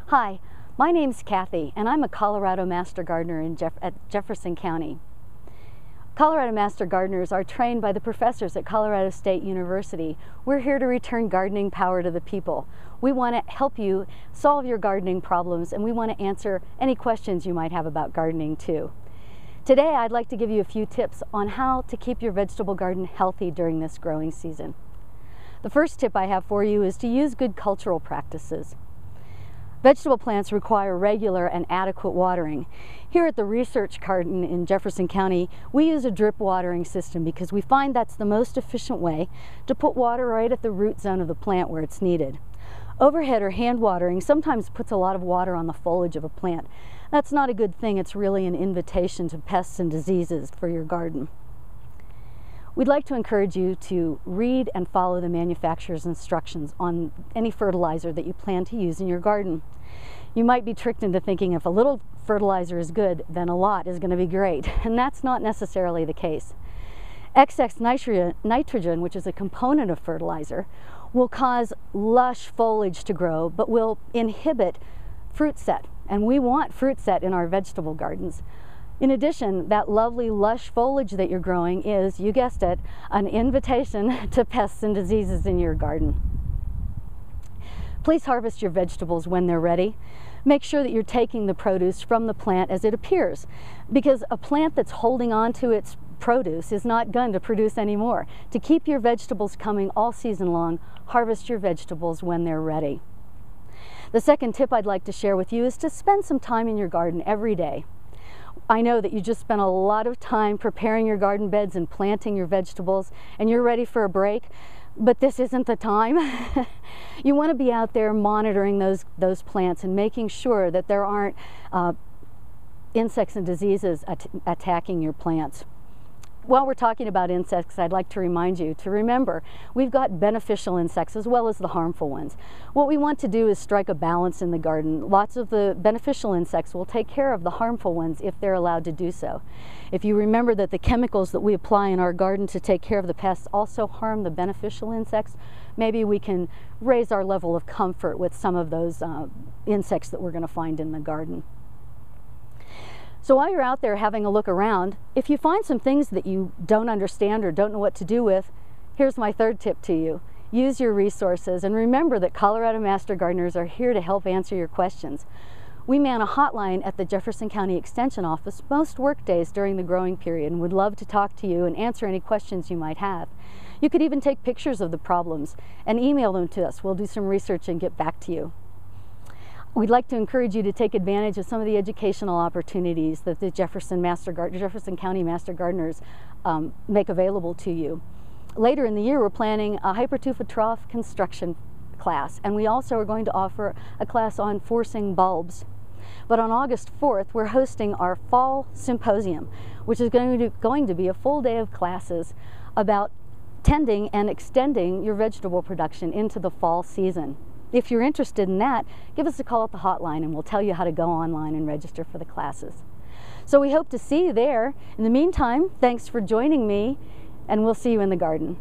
Hi, my name's Kathy, and I'm a Colorado Master Gardener at Jefferson County. Colorado Master Gardeners are trained by the professors at Colorado State University. We're here to return gardening power to the people. We want to help you solve your gardening problems, and we want to answer any questions you might have about gardening too. Today, I'd like to give you a few tips on how to keep your vegetable garden healthy during this growing season. The first tip I have for you is to use good cultural practices. Vegetable plants require regular and adequate watering. Here at the Research Garden in Jefferson County, we use a drip watering system because we find that's the most efficient way to put water right at the root zone of the plant where it's needed. Overhead or hand watering sometimes puts a lot of water on the foliage of a plant. That's not a good thing. It's really an invitation to pests and diseases for your garden. We'd like to encourage you to read and follow the manufacturer's instructions on any fertilizer that you plan to use in your garden. You might be tricked into thinking if a little fertilizer is good, then a lot is going to be great, and that's not necessarily the case. Excess nitrogen, which is a component of fertilizer, will cause lush foliage to grow, but will inhibit fruit set, and we want fruit set in our vegetable gardens. In addition, that lovely lush foliage that you're growing is, you guessed it, an invitation to pests and diseases in your garden. Please harvest your vegetables when they're ready. Make sure that you're taking the produce from the plant as it appears, because a plant that's holding on to its produce is not going to produce any more. To keep your vegetables coming all season long, harvest your vegetables when they're ready. The second tip I'd like to share with you is to spend some time in your garden every day. I know that you just spent a lot of time preparing your garden beds and planting your vegetables, and you're ready for a break, but this isn't the time. You want to be out there monitoring those plants and making sure that there aren't insects and diseases attacking your plants. While we're talking about insects, I'd like to remind you to remember we've got beneficial insects as well as the harmful ones. What we want to do is strike a balance in the garden. Lots of the beneficial insects will take care of the harmful ones if they're allowed to do so. If you remember that the chemicals that we apply in our garden to take care of the pests also harm the beneficial insects, maybe we can raise our level of comfort with some of those insects that we're going to find in the garden. So while you're out there having a look around, if you find some things that you don't understand or don't know what to do with, here's my third tip to you. Use your resources, and remember that Colorado Master Gardeners are here to help answer your questions. We man a hotline at the Jefferson County Extension Office most work days during the growing period and would love to talk to you and answer any questions you might have. You could even take pictures of the problems and email them to us. We'll do some research and get back to you. We'd like to encourage you to take advantage of some of the educational opportunities that the Jefferson County Master Gardeners make available to you. Later in the year, we're planning a hypertufa trough construction class, and we also are going to offer a class on forcing bulbs. But on August 4th, we're hosting our fall symposium, which is going to be a full day of classes about tending and extending your vegetable production into the fall season. If you're interested in that, give us a call at the hotline and we'll tell you how to go online and register for the classes. So we hope to see you there. In the meantime, thanks for joining me, and we'll see you in the garden.